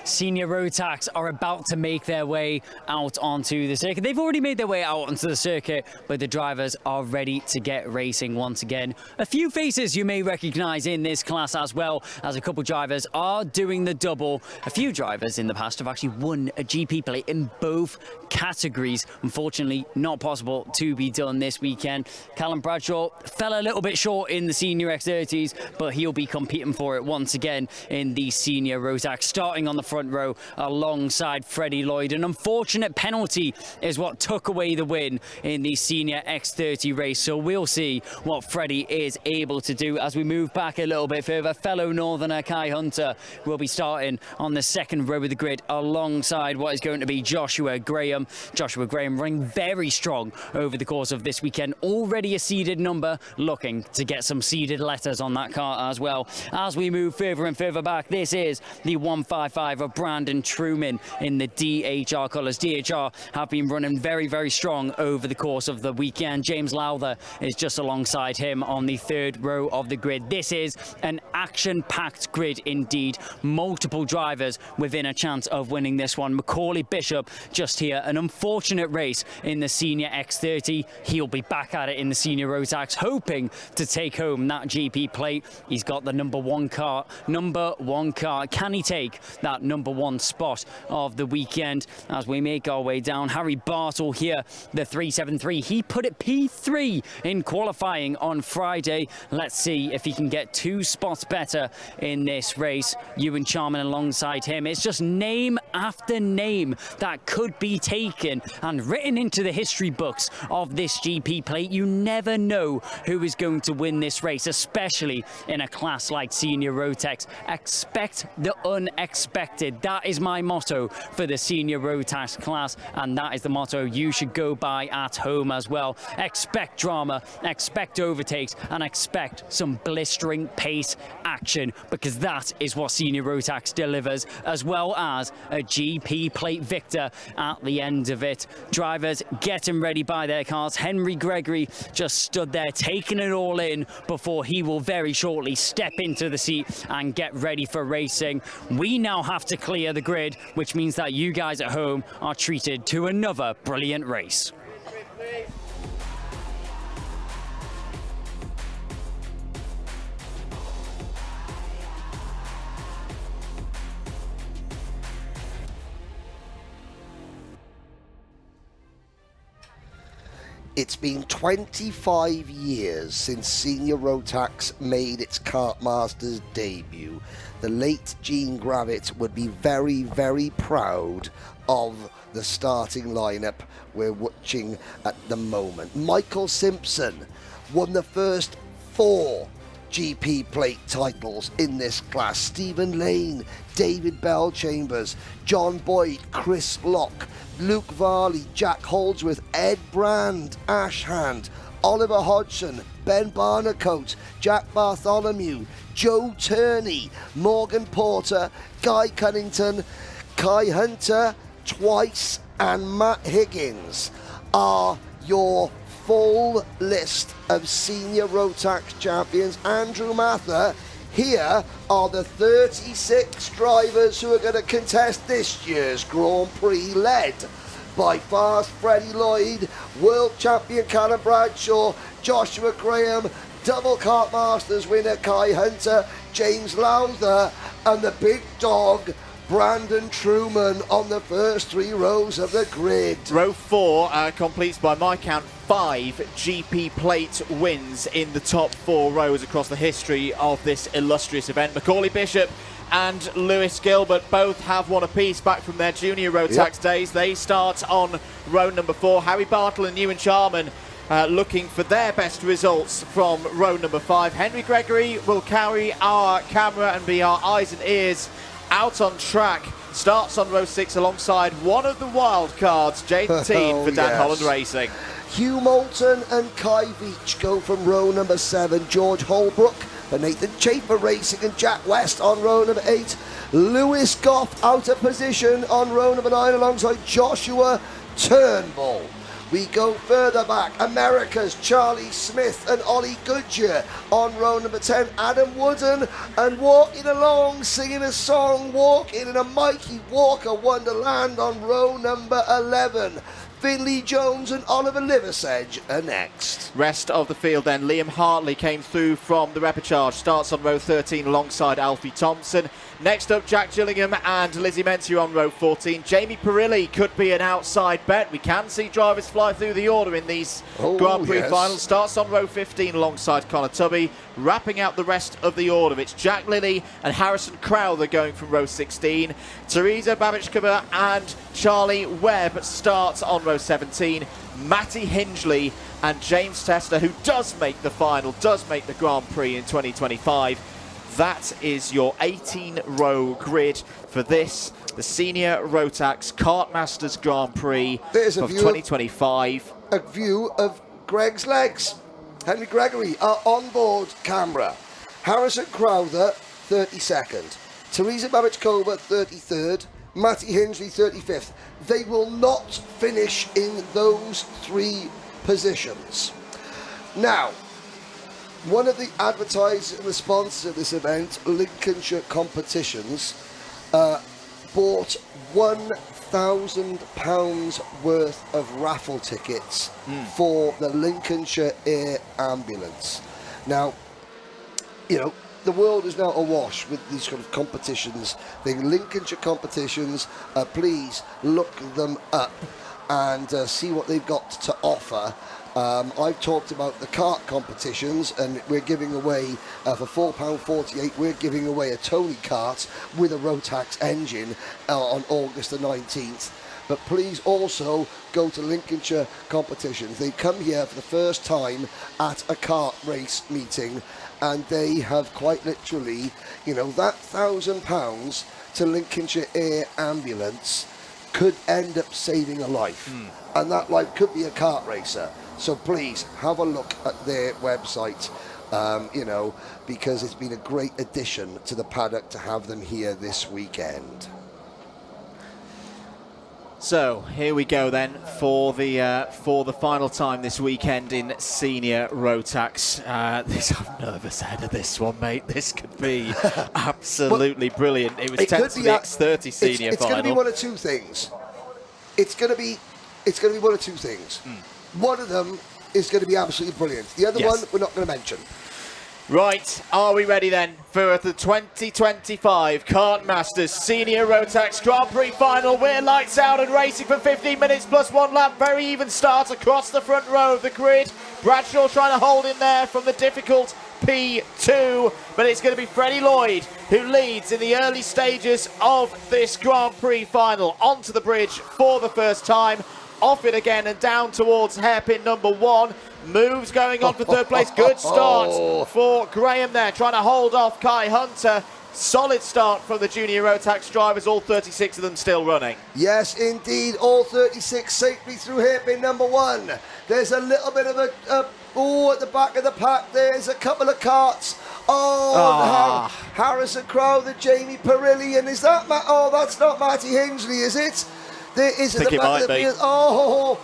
Senior Rotax are about to make their way out onto the circuit. They've already made their way out onto the circuit, but the drivers are ready to get racing once again. A few faces you may recognize in this class, as well as a couple drivers are doing the double. A few drivers in the past have actually won a GP plate in both categories. Unfortunately, not possible to be done this weekend. Bradshaw fell a little bit short in the Senior X30s, but he'll be competing for it once again in the Senior Rotax, starting on the front row alongside Freddie Lloyd. An unfortunate penalty is what took away the win in the Senior X30 race, so we'll see what Freddie is able to do as we move back a little bit further. Fellow Northerner Kai Hunter will be starting on the second row of the grid alongside what is going to be Joshua Graham. Joshua Graham running very strong over the course of this weekend. Already a seeded number, looking to get some seeded letters on that car as well. As we move further and further back, this is the 155 of Brandon Truman in the DHR colours. DHR have been running very, very strong over the course of the weekend. James Lowther is just alongside him on the third row of the grid. This is an action-packed grid indeed. Multiple drivers within a chance of winning this one. Macaulay Bishop just here. An unfortunate race in the Senior X30. He'll be back at it in the Senior Rotax, hoping to take home that GP plate. He's got the number one car. Can he take that number one spot of the weekend? As we make our way down, Harry Bartle here, the 373. He put it P3 in qualifying on Friday. Let's see if he can get 2 spots better in this race. Ewan Charman alongside him. It's just name after name that could be taken and written into the history books of this GP plate. You never know who is going to win this race, especially in a class like Senior Rotax. Expect the unexpected. That is my motto for the Senior Rotax class, and that is the motto you should go by at home as well. Expect drama, expect overtakes, and expect some blistering pace action, because that is what Senior Rotax delivers, as well as a GP plate victor at the end of it. Drivers getting ready by their cars. Henry Gregory just stood there taking it all in before he will very shortly step into the seat and get ready for racing. We now have to clear the grid, which means that you guys at home are treated to another brilliant race. It's been 25 years since Senior Rotax made its Kartmasters debut. The late Gene Gravett would be very, very proud of the starting lineup we're watching at the moment. Michael Simpson won the first 4 GP plate titles in this class. Stephen Lane, David Bell-Chambers, John Boyd, Chris Locke, Luke Varley, Jack Holdsworth, Ed Brand, Ash Hand, Oliver Hodgson, Ben Barnacote, Jack Bartholomew, Joe Turney, Morgan Porter, Guy Cunnington, Kai Hunter twice, and Matt Higgins are your full list of Senior Rotax champions. Andrew Mather, here are the 36 drivers who are going to contest this year's Grand Prix, led by fast Freddie Lloyd, world champion Callum Bradshaw, Joshua Graham, double Kartmasters winner Kai Hunter, James Lowther, and the big dog Brandon Truman on the first 3 rows of the grid. Row 4 completes, by my count, 5 GP plate wins in the top 4 rows across the history of this illustrious event. Macaulay Bishop and Lewis Gilbert both have one apiece back from their junior Rotax days. They start on row number 4. Harry Bartle and Ewan Charman looking for their best results from row number 5. Henry Gregory will carry our camera and be our eyes and ears out on track. Starts on row 6 alongside one of the wild cards, Jaden Teen for Dan Holland Racing. Hugh Moulton and Kai Veach go from row number 7. George Holbrook for Nathan Chafer Racing and Jack West on row number 8. Lewis Goff out of position on row number 9 alongside Joshua Turnbull. We go further back. America's Charlie Smith and Ollie Goodyear. On row number 10, Adam Wooden. And walking along, singing a song, walking in a Mikey Walker Wonderland on row number 11. Finley Jones and Oliver Liversedge are next. Rest of the field then. Liam Hartley came through from the repechage. Starts on row 13 alongside Alfie Thompson. Next up, Jack Gillingham and Lizzie Menzies on row 14. Jamie Perilli could be an outside bet. We can see drivers fly through the order in these Grand Prix finals. Starts on row 15 alongside Connor Tubby. Wrapping out the rest of the order, it's Jack Lilly and Harrison Crowther going from row 16. Teresa Babichkova and Charlie Webb starts on row 17. Matty Hingley and James Tester, who does make the final, does make the Grand Prix in 2025. That is your 18-row grid for this, the Senior Rotax Kartmasters Grand Prix of 2025. A view of Greg's legs. Henry Gregory, our onboard camera. Harrison Crowther, 32nd. Teresa Babichkova, 33rd. Matty Hingley, 35th. They will not finish in those 3 positions. Now, one of the advertisers and the sponsors of this event, Lincolnshire Competitions, bought £1,000 worth of raffle tickets for the Lincolnshire Air Ambulance. Now, you know, the world is now awash with these sort of competitions. The Lincolnshire Competitions, please look them up and see what they've got to offer. I've talked about the kart competitions, and we're giving away for £4.48. We're giving away a Tony kart with a Rotax engine on August the 19th. But please also go to Lincolnshire Competitions. They come here for the first time at a kart race meeting, and they have quite literally, you know, that £1,000 to Lincolnshire Air Ambulance could end up saving a life, and that life could be a kart racer. So please have a look at their website, you know, because it's been a great addition to the paddock to have them here this weekend. So here we go then for the final time this weekend in Senior Rotax. I'm nervous ahead of this one, mate. This could be absolutely brilliant. It was 10 to the X30 Senior final. It's going to be one of two things. It's going to be one of two things. One of them is going to be absolutely brilliant. The other one we're not going to mention. Right, are we ready then for the 2025 Kartmasters Senior Rotax Grand Prix final? We're lights out and racing for 15 minutes plus 1 lap. Very even start across the front row of the grid. Bradshaw trying to hold in there from the difficult P2, but it's going to be Freddie Lloyd who leads in the early stages of this Grand Prix final. Onto the bridge for the first time. Off it again and down towards hairpin number 1. Moves going on for third place. Good start for Graham there, trying to hold off Kai Hunter. Solid start from the junior Rotax drivers, all 36 of them still running. Yes, indeed, all 36 safely through hairpin number 1. There's a little bit of at the back of the pack. There's a couple of carts. Harrison Crowther, Jamie Perilli, and is that that's not Matty Hingley, is it? There is at the back of the field.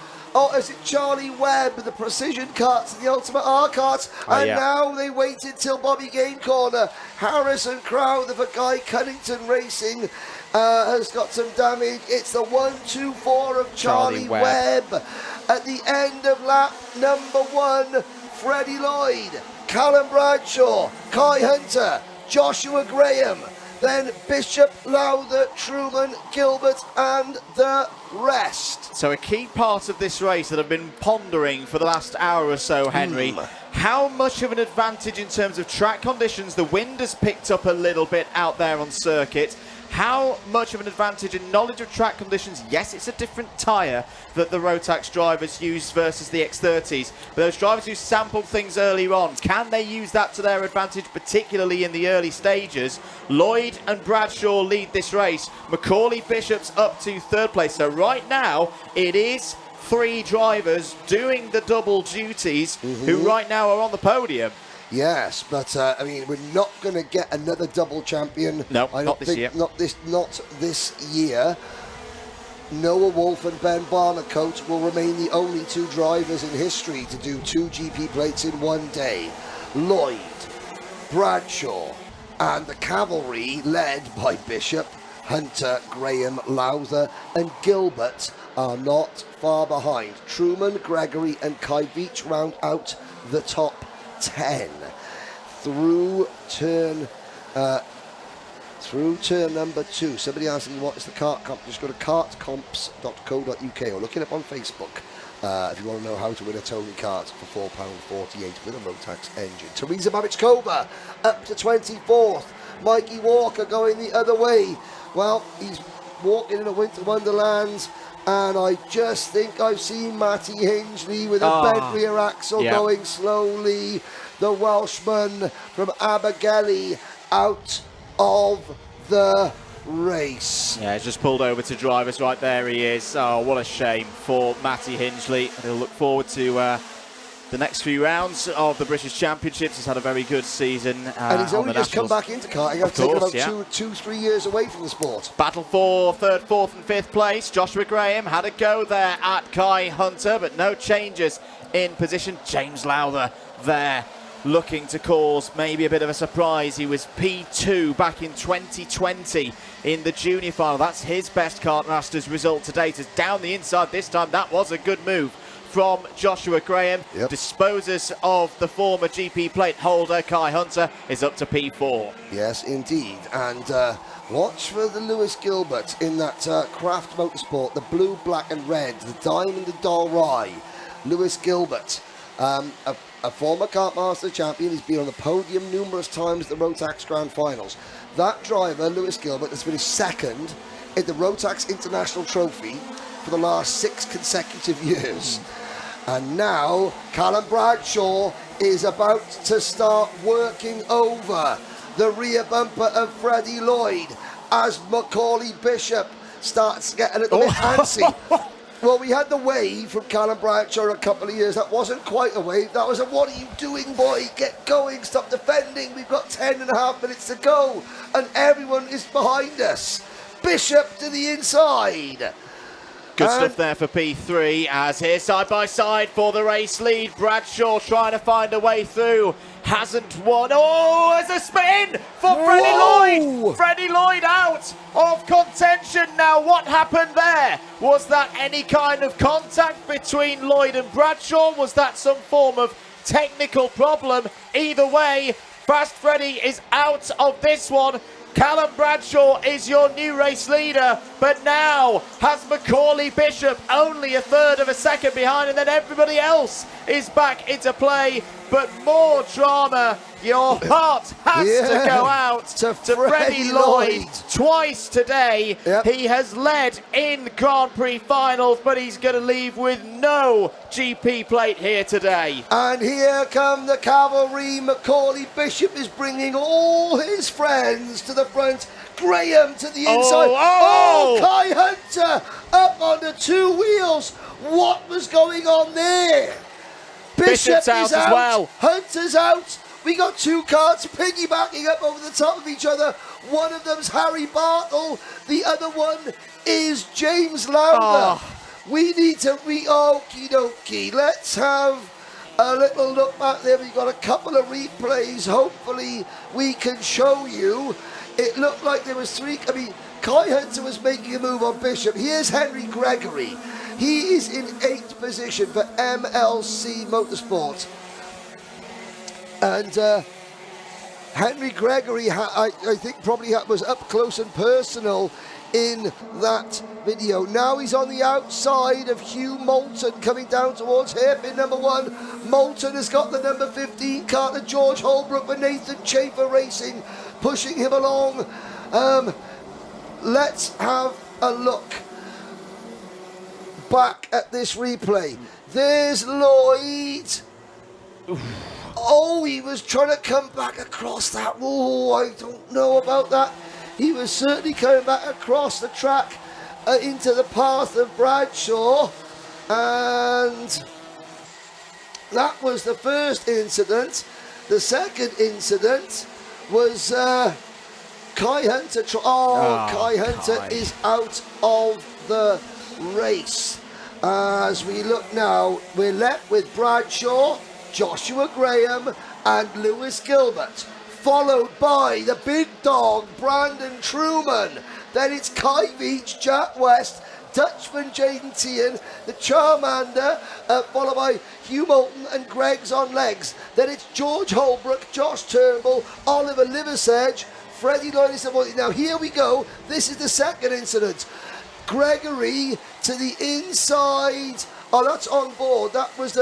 Is it Charlie Webb, the precision carts, the ultimate R carts? Now they wait until Bobby Gain corner. Harrison Crowther for Guy Cunnington Racing has got some damage. It's the 1-2-4 of Charlie Webb. At the end of lap number 1, Freddie Lloyd, Callum Bradshaw, Kai Hunter, Joshua Graham, then Bishop, Lowther, Truman, Gilbert, and the rest. So a key part of this race that I've been pondering for the last hour or so, Henry, how much of an advantage in terms of track conditions? The wind has picked up a little bit out there on circuit. How much of an advantage in knowledge of track conditions? Yes, it's a different tyre that the Rotax drivers use versus the X30s. But those drivers who sampled things earlier on, can they use that to their advantage, particularly in the early stages? Lloyd and Bradshaw lead this race. Macaulay Bishop's up to third place. So right now, it is 3 drivers doing the double duties who right now are on the podium. Yes, but I mean, we're not going to get another double champion. No, not this year. Not this year. Noah Wolf and Ben Barnacote will remain the only 2 drivers in history to do 2 GP plates in one day. Lloyd, Bradshaw, and the cavalry led by Bishop, Hunter, Graham, Lowther and Gilbert are not far behind. Truman, Gregory and Kvyat round out the top 10. Through turn number 2. Somebody asking what is the kart comp? Just go to kartcomps.co.uk or look it up on Facebook if you want to know how to win a Tony kart for £4.48 with a Rotax engine. Teresa Babichkova up to 24th. Mikey Walker going the other way. Well, he's walking in a winter wonderland, and I just think I've seen Matty Hingley with a bent rear axle going slowly. The Welshman from Abergele out of the race. Yeah, he's just pulled over to drivers. Right there he is. Oh, what a shame for Matty Hingley. And he'll look forward to the next few rounds of the British Championships. He's had a very good season. And he's only just come back into karting. I've taken about 3 years away from the sport. Battle for 3rd, 4th and 5th place. Joshua Graham had a go there at Kai Hunter, but no changes in position. James Lowther there, looking to cause maybe a bit of a surprise. He was P2 back in 2020 in the junior final. That's his best Kartmasters result to date. Is down the inside this time. That was a good move from Joshua Graham. Disposes of the former GP plate holder. Kai Hunter is up to P4. Yes, indeed. And watch for the Lewis Gilbert in that Craft Motorsport, the blue, black and red, the diamond and doll rye. Lewis Gilbert, a former Kartmaster champion. He's been on the podium numerous times at the Rotax Grand Finals. That driver, Lewis Gilbert, has finished 2nd in the Rotax International Trophy for the last 6 consecutive years. And now Callum Bradshaw is about to start working over the rear bumper of Freddie Lloyd as Macaulay Bishop starts to get a little bit antsy. Well, we had the wave from Callum Bradshaw a couple of years. That wasn't quite a wave. That was a, what are you doing, boy? Get going, stop defending. We've got 10.5 minutes to go. And everyone is behind us. Bishop to the inside. Good stuff there for P3, as here side by side for the race lead. Bradshaw trying to find a way through. Hasn't won. Oh, there's a spin for Freddie Lloyd. Freddie Lloyd out of contention. Now, what happened there? Was that any kind of contact between Lloyd and Bradshaw? Was that some form of technical problem? Either way, Fast Freddie is out of this one. Callum Bradshaw is your new race leader, but now has Macaulay Bishop only 1/3 of a second behind, and then everybody else is back into play. But more drama. Your heart has to go out to Freddie Lloyd twice today. He has led in Grand Prix finals, but he's going to leave with no GP plate here today. And here come the cavalry. Macaulay Bishop is bringing all his friends to the front. Graham to the inside. Kai Hunter up on the 2 wheels. What was going on there? Bishop's out as well. Hunter's out. We got 2 karts piggybacking up over the top of each other. One of them's Harry Bartle. The other one is James Lowther. We need to okie dokie. Let's have a little look back there. We've got a couple of replays. Hopefully we can show you. It looked like there was 3. I mean, Kai Hunter was making a move on Bishop. Here's Henry Gregory. He is in 8th position for MLC Motorsport. And Henry Gregory, I think, probably was up close and personal in that video. Now he's on the outside of Hugh Moulton coming down towards hairpin number 1. Moulton has got the number 15 car to George Holbrook for Nathan Chafer Racing, pushing him along. Let's have a look back at this replay. There's Lloyd. Oh, he was trying to come back across that. Oh, I don't know about that. He was certainly coming back across the track into the path of Bradshaw. And that was the first incident. The second incident was Kai Hunter. Kai Hunter is out of the race. As we look now, we're left with Bradshaw, Joshua Graham and Lewis Gilbert, followed by the big dog Brandon Truman. Then it's Kai Veach, Jack West, Dutchman Jaden Tian, the Charmander, followed by Hugh Moulton and Greg's on legs. Then it's George Holbrook, Josh Turnbull, Oliver Liversedge, Freddie Lloyd is the one. Now here we go, this is the second incident. Gregory to the inside. Oh, that's on board. That was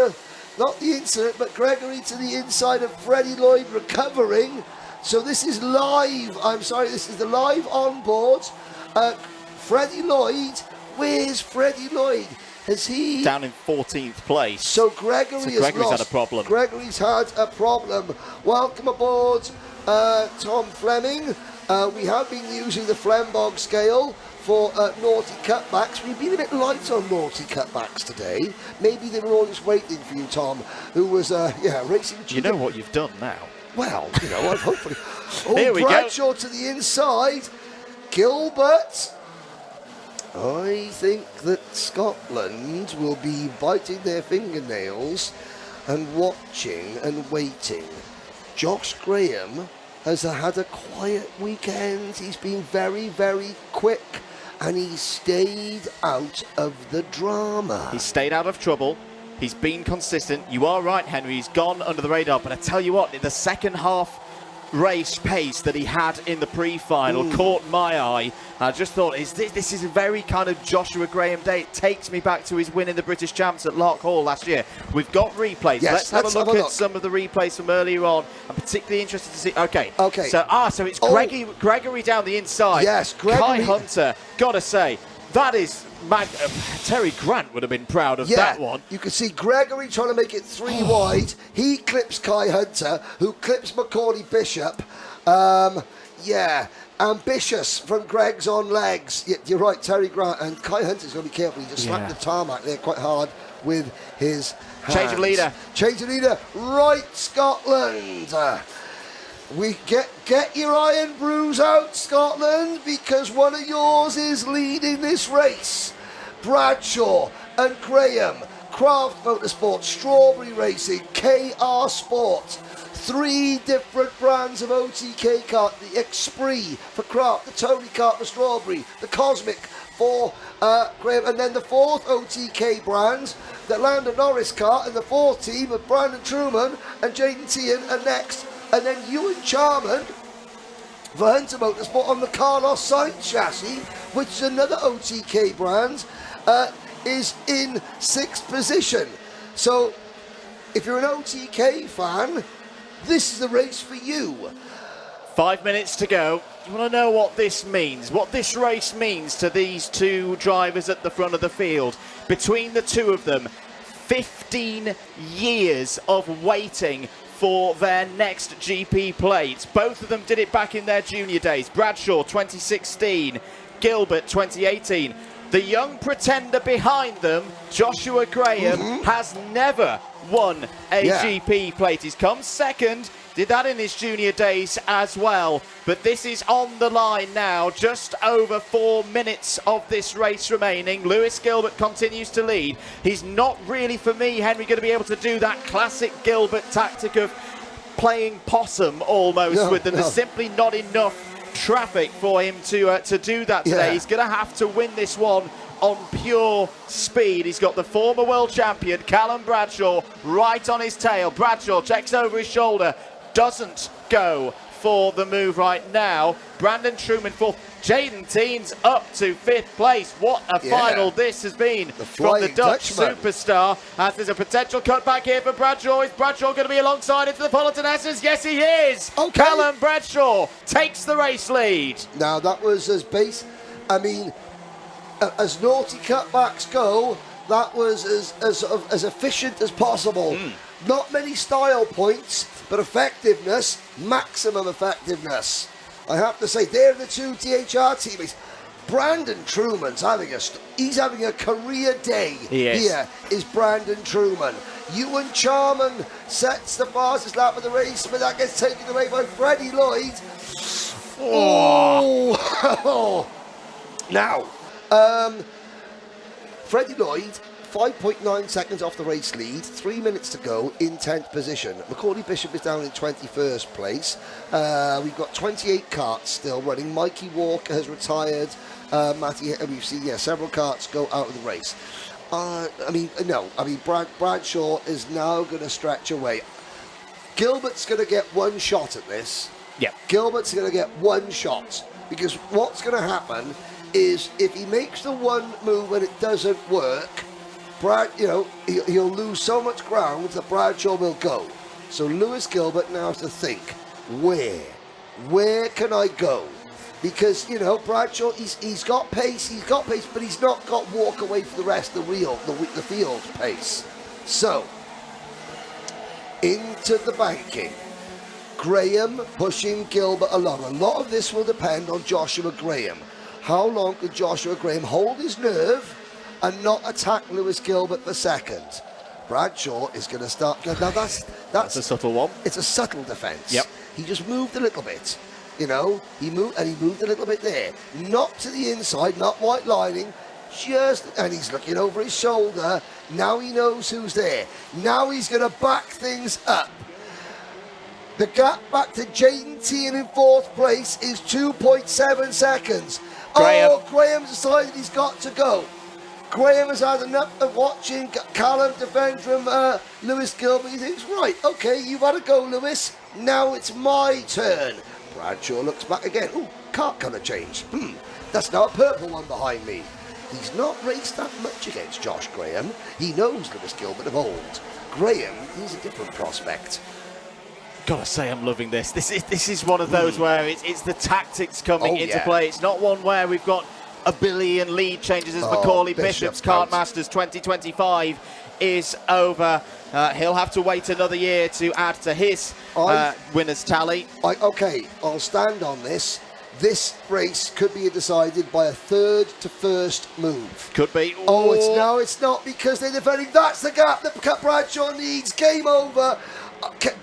not the incident, but Gregory to the inside of Freddie Lloyd recovering. So this is live. I'm sorry, this is the live on board. Freddie Lloyd. Where's Freddie Lloyd? Has he... Down in 14th place. So Gregory's had a problem. Gregory's had a problem. Welcome aboard, Tom Fleming. We have been using the Flembog scale for naughty cutbacks. We've been a bit light on naughty cutbacks today. Maybe they were all just waiting for you, Tom, who was, racing... You know what you've done now. Well, I've hopefully... Here we Bradshaw go. to the inside. Gilbert. I think that Scotland will be biting their fingernails and watching and waiting. Josh Graham has had a quiet weekend. He's been very, very quick, and he stayed out of the drama. He stayed out of trouble. He's been consistent. You are right, Henry. He's gone under the radar. But I tell you what, the second half race pace that he had in the pre-final caught my eye. I just thought, this is a very kind of Joshua Graham day. It takes me back to his win in the British Champs at Loch Hall last year. We've got replays. Yes, let's have a look at some of the replays from earlier on. I'm particularly interested to see. Okay. So it's Gregory down the inside. Yes, Gregory. Kai Hunter. Gotta say, that is Terry Grant would have been proud of that one. You can see Gregory trying to make it 3 wide. He clips Kai Hunter, who clips Macaulay Bishop. Ambitious from Greg's on legs. Yeah, you're right, Terry Grant. And Kai Hunter's going to be careful. He just slapped the tarmac there quite hard with his hands. Change of leader. Change of leader. Right, Scotland. We get your iron brews out, Scotland, because one of yours is leading this race. Bradshaw and Graham, Craft Motorsport, Strawberry Racing, KR Sport. 3 different brands of OTK kart: the Esprit for Craft, the Tony kart for Strawberry, the Cosmic for Graham, and then the 4th OTK brand, the Lando Norris kart, and the 4th team of Brandon Truman and Jaden Tian are next. And then Ewan Charman for Hunter Motorsport on the Carlos Sainz chassis, which is another OTK brand, is in 6th position. So if you're an OTK fan, this is the race for you. 5 minutes to go. You want to know what this means, what this race means to these 2 drivers at the front of the field. Between the 2 of them, 15 years of waiting for their next GP plate. Both of them did it back in their junior days. Bradshaw 2016, Gilbert 2018. The young pretender behind them, Joshua Graham, has never won a GP plate. He's come second, did that in his junior days as well. But this is on the line now, just over 4 minutes of this race remaining. Lewis Gilbert continues to lead. He's not really, for me, Henry, going to be able to do that classic Gilbert tactic of playing possum almost with them. There's simply not enough traffic for him to do that today. He's going to have to win this one on pure speed. He's got the former world champion Callum Bradshaw right on his tail. Bradshaw checks over his shoulder, doesn't go for the move right now. Brandon Truman fourth. Jaden Tian's up to 5th place. What a final this has been from the Dutch superstar. As there's a potential cutback here for Bradshaw. Is Bradshaw going to be alongside into the Fullerton S's? Yes, he is. Callum Bradshaw takes the race lead. Now that was as as naughty cutbacks go, that was as efficient as possible. Not many style points, but effectiveness, maximum effectiveness. I have to say, they're the 2 DHR teammates. Brandon Truman's having a career day. Here is Brandon Truman. Ewan Charman sets the fastest lap of the race, but that gets taken away by Freddie Lloyd. Now, Freddie Lloyd, 5.9 seconds off the race lead, 3 minutes to go in 10th position. Macaulay Bishop is down in 21st place. We've got 28 karts still running. Mikey Walker has retired. We've seen several karts go out of the race. Bradshaw is now going to stretch away. Gilbert's going to get one shot at this. Yeah. Gilbert's going to get one shot, because what's going to happen is if he makes the one move and it doesn't work, he'll lose so much ground that Bradshaw will go. So Lewis Gilbert now has to think, where can I go? Because Bradshaw, he's got pace, but he's not got walk away for the rest of the field pace. So into the banking, Graham pushing Gilbert along. A lot of this will depend on Joshua Graham. How long can Joshua Graham hold his nerve and not attack Lewis Gilbert for second? Bradshaw is going to start. Now that's a subtle one. It's a subtle defence. Yep. He just moved a little bit. He moved a little bit there. Not to the inside, not white lining. And he's looking over his shoulder. Now he knows who's there. Now he's going to back things up. The gap back to Jaden Tehan in 4th place is 2.7 seconds. Graham. Graham's decided he's got to go. Graham has had enough of watching Callum defend from Lewis Gilbert. He thinks, right, okay, you've had to go, Lewis. Now it's my turn. Bradshaw looks back again. Ooh, kart colour change. That's now a purple one behind me. He's not raced that much against Josh Graham. He knows Lewis Gilbert of old. Graham, he's a different prospect. Gotta say, I'm loving this. This is one of those where it's the tactics coming into play. It's not one where we've got a billion lead changes as Macaulay Bishop's Kartmasters 2025 is over. He'll have to wait another year to add to his winners tally. I'll stand on this. This race could be decided by a 3rd to 1st move. Could be. Oh, it's not, because they're defending. That's the gap that Bradshaw needs. Game over.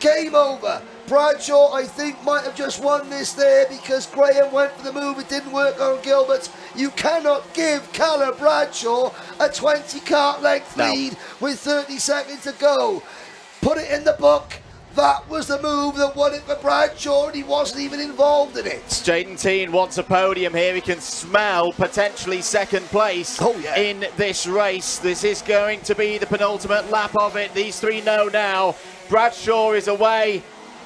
Game over. Bradshaw, I think, might have just won this there because Graham went for the move. It didn't work on Gilbert. You cannot give Callum Bradshaw a 20 kart length lead with 30 seconds to go. Put it in the book. That was the move that won it for Bradshaw, and he wasn't even involved in it. Jaden Tehan wants a podium here. He can smell potentially second place in this race. This is going to be the penultimate lap of it. These three know now. Bradshaw is away.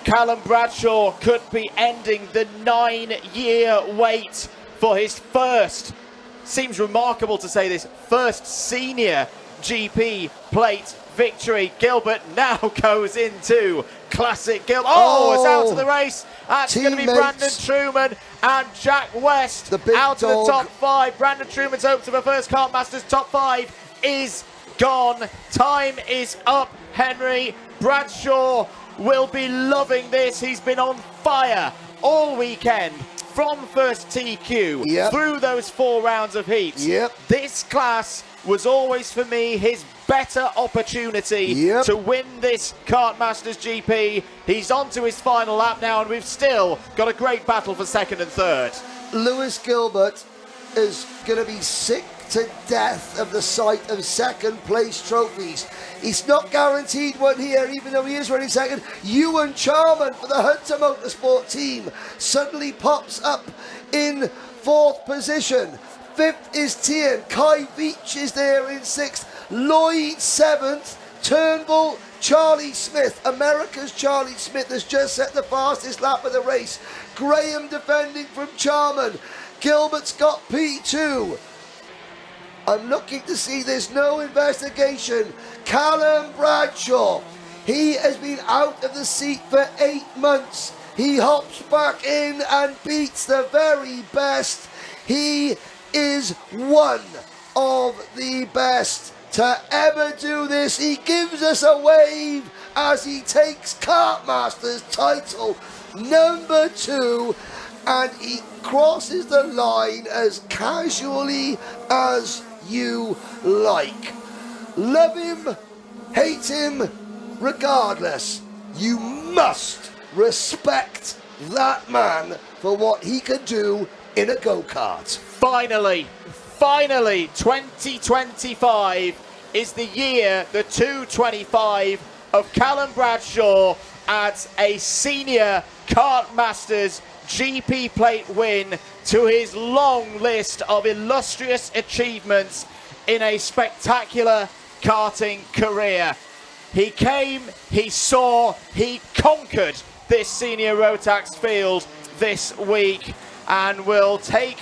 Callum Bradshaw could be ending the 9-year wait for his first, seems remarkable to say this, first senior GP plate victory. Gilbert now goes into classic Gilbert. It's out of the race. That's going to be Brandon Truman and Jack West out of the top 5. Brandon Truman's hopes of a first Kartmasters top 5 is gone. Time is up, Henry. Bradshaw will be loving this. He's been on fire all weekend from first TQ through those 4 rounds of heats. This class was always, for me, his better opportunity to win this Kartmasters GP. He's on to his final lap now, and we've still got a great battle for 2nd and 3rd. Lewis Gilbert is going to be sick to death of the sight of 2nd place trophies. He's not guaranteed one here, even though he is running 2nd. Ewan Charman for the Hunter Motorsport team suddenly pops up in 4th position. 5th is Tehan. Kai Veach is there in 6th. Lloyd 7th. Turnbull, Charlie Smith. America's Charlie Smith has just set the fastest lap of the race. Graham defending from Charman. Gilbert's got P2. I'm looking to see there's no investigation. Callum Bradshaw, he has been out of the seat for 8 months. He hops back in and beats the very best. He is one of the best to ever do this. He gives us a wave as he takes Kartmasters title number 2, and he crosses the line as casually as you like. Love him, hate him, regardless, you must respect that man for what he can do in a go-kart. Finally, finally, 2025 is the year, the 225 of Callum Bradshaw adds a senior Kartmasters GP plate win to his long list of illustrious achievements in a spectacular karting career. He came, he saw, he conquered this senior Rotax field this week, and will take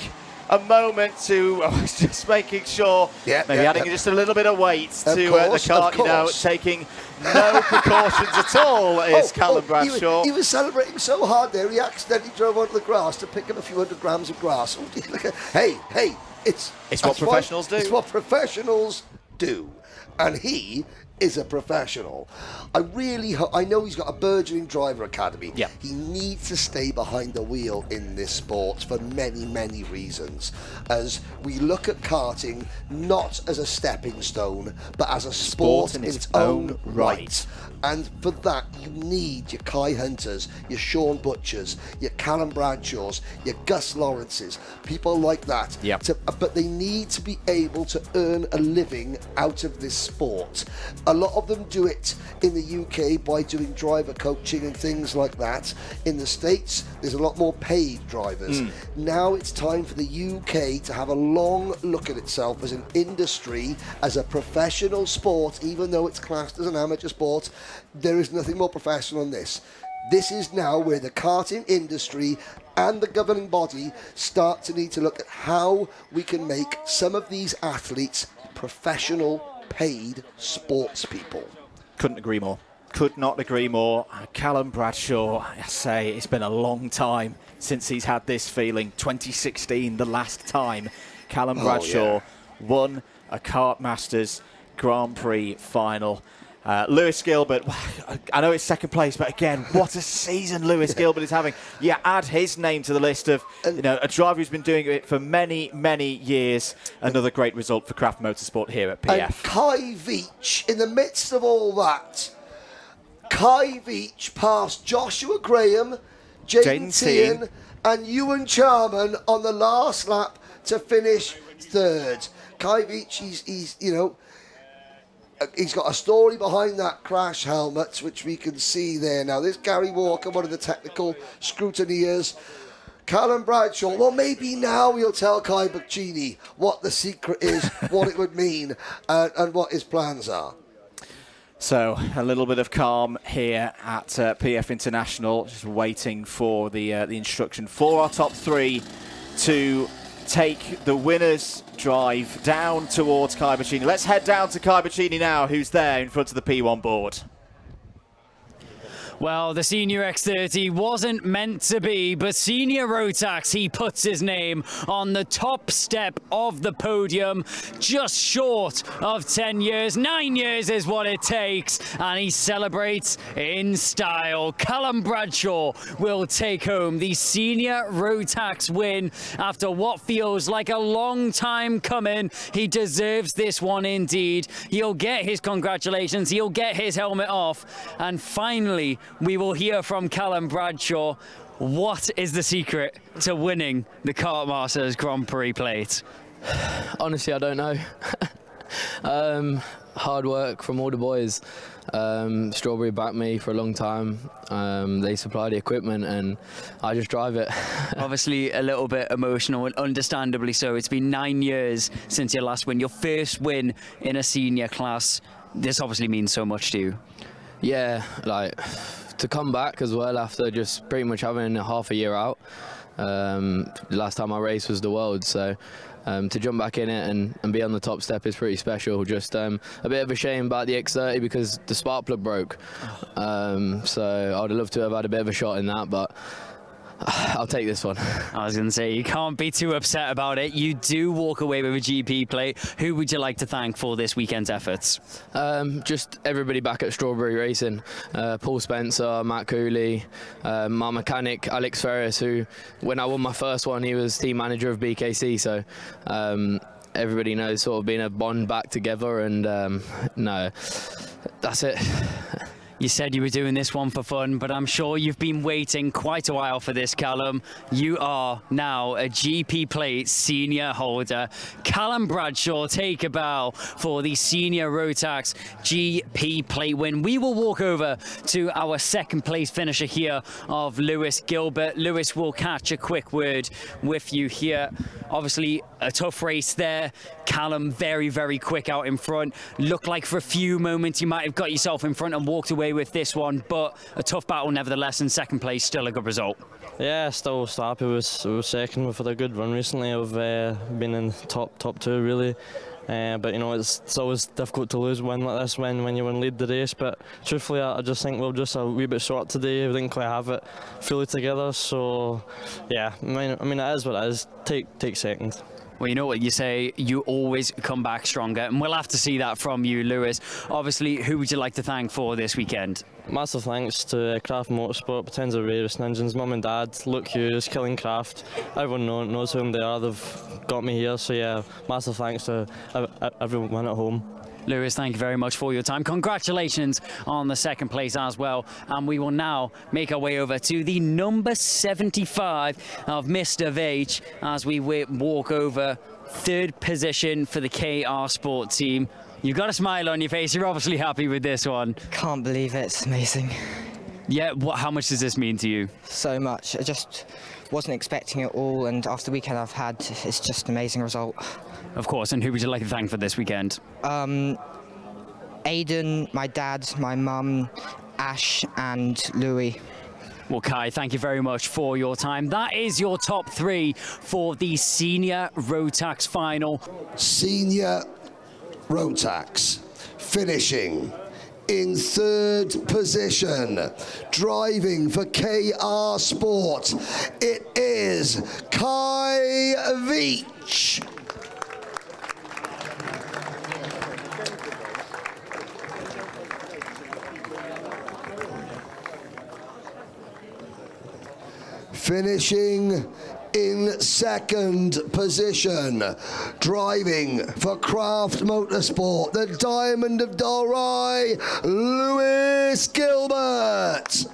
a moment to just making sure, adding just a little bit of weight to the kart, you know, taking no precautions at all is Callum Bradshaw. He was celebrating so hard there, he accidentally drove onto the grass to pick up a few hundred grams of grass. Hey, it's what professionals do. It's what professionals do. And he is a professional. I know he's got a burgeoning driver academy. Yeah. He needs to stay behind the wheel in this sport for many, many reasons. As we look at karting not as a stepping stone, but as a sport in its own right. And for that, you need your Kai Hunters, your Sean Butchers, your Callum Bradshaws, your Gus Lawrences, people like that. Yep. But they need to be able to earn a living out of this sport. A lot of them do it in the UK by doing driver coaching and things like that. In the States, there's a lot more paid drivers. Now it's time for the UK to have a long look at itself as an industry, as a professional sport, even though it's classed as an amateur sport. There is nothing more professional than this. This is now where the karting industry and the governing body start to need to look at how we can make some of these athletes professional, paid sports people. Couldn't agree more. Could not agree more. Callum Bradshaw, I say, it's been a long time since he's had this feeling. 2016, the last time Callum Bradshaw won a Kartmasters Grand Prix final. Lewis Gilbert, I know it's second place, but again, what a season Lewis Gilbert is having. Yeah, add his name to the list of a driver who's been doing it for many, many years. Another great result for Craft Motorsport here at PF. And Kai Veach, in the midst of all that, Kai Veach passed Joshua Graham, Jaden Tian, and Ewan Charman on the last lap to finish third. Kai Veach, he's got a story behind that crash helmet, which we can see there now. There's Gary Walker, one of the technical scrutineers. Callum Bradshaw, well, maybe now he'll tell Kai Buccini what the secret is, what it would mean, and what his plans are. So a little bit of calm here at PF International, just waiting for the instruction for our top three to take the winner's drive down towards Kai Buccini. Let's head down to Kai Buccini now, who's there in front of the P1 board. Well, the Senior X30 wasn't meant to be, but Senior Rotax, he puts his name on the top step of the podium, just short of 10 years. 9 years is what it takes, and he celebrates in style. Callum Bradshaw will take home the Senior Rotax win after what feels like a long time coming. He deserves this one indeed. He'll get his congratulations, he'll get his helmet off, and finally, we will hear from Callum Bradshaw. What is the secret to winning the Kartmasters Grand Prix plate? Honestly, I don't know. Hard work from all the boys. Strawberry backed me for a long time. They supply the equipment and I just drive it. Obviously a little bit emotional, and understandably so. It's been 9 years since your last win, your first win in a senior class. This obviously means so much to you. Yeah, like to come back as well after just pretty much having half a year out. The last time I raced was the World, so to jump back in it and be on the top step is pretty special. Just a bit of a shame about the X30 because the spark plug broke. So I'd love to have had a bit of a shot in that, but I'll take this one. I was going to say, you can't be too upset about it. You do walk away with a GP plate. Who would you like to thank for this weekend's efforts? Just everybody back at Strawberry Racing. Paul Spencer, Matt Cooley, my mechanic Alex Ferris, who when I won my first one he was team manager of BKC, so everybody knows sort of being a bond back together, and no, that's it. You said you were doing this one for fun, but I'm sure you've been waiting quite a while for this, Callum. You are now a GP Plate senior holder. Callum Bradshaw, take a bow for the senior Rotax GP Plate win. We will walk over to our second place finisher here of Lewis Gilbert. Lewis will catch a quick word with you here. Obviously, a tough race there. Callum very, very quick out in front. Looked like for a few moments you might have got yourself in front and walked away with this one, but a tough battle nevertheless, and second place still a good result. Yeah, still happy with second. We've had a good run recently. I've been in top two really. But you know, it's always difficult to lose one like this when you win lead the race. But truthfully, I just think we're just a wee bit short today. We didn't quite have it fully together. So yeah, I mean it is what it is. Take second. Well, you know what you say, you always come back stronger, and we'll have to see that from you, Lewis. Obviously, who would you like to thank for this weekend? Massive thanks to Craft Motorsport, Potenza Racing Engines, Mum and Dad, Luke Hughes, Killing Craft. Everyone knows whom they are. They've got me here. So yeah, massive thanks to everyone at home. Lewis, thank you very much for your time. Congratulations on the second place as well. And we will now make our way over to the number 75 of Mr. Vage as we walk over third position for the KR Sport team. You've got a smile on your face. You're obviously happy with this one. Can't believe it. It's amazing. Yeah, how much does this mean to you? So much. I just wasn't expecting it all, and after the weekend I've had, it's just an amazing result. Of course, and who would you like to thank for this weekend? Aidan, my dad, my mum, Ash and Louis. Well, Kai, thank you very much for your time. That is your top three for the Senior Rotax final. Senior Rotax finishing in third position, driving for KR Sport, it is Kai Veach. Finishing in second position, driving for Craft Motorsport, the Diamond of Dalry, Lewis Gilbert.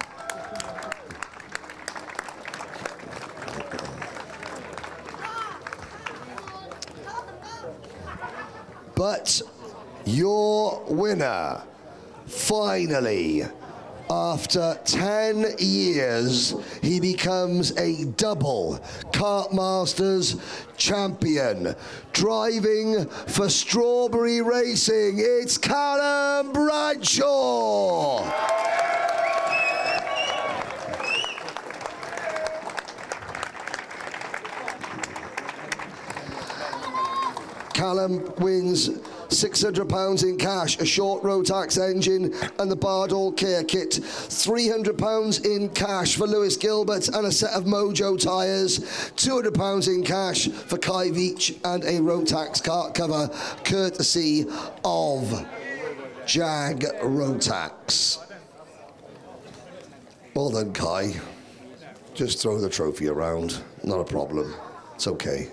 But your winner, finally, after 10 years, he becomes a double Kartmasters champion. Driving for Strawberry Racing, it's Callum Bradshaw. Callum wins £600 in cash, a short Rotax engine and the Bardall care kit. £300 in cash for Lewis Gilbert and a set of Mojo tyres. £200 in cash for Kai Veach and a Rotax kart cover, courtesy of Jag Rotax. Well done, Kai. Just throw the trophy around. Not a problem. It's okay.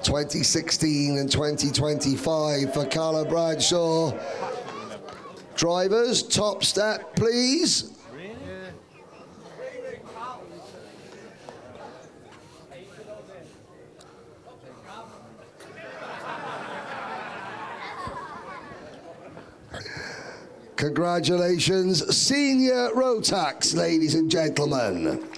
(2016 and 2025 for Callum Bradshaw. Drivers, top step, please. Congratulations, Senior Rotax, ladies and gentlemen.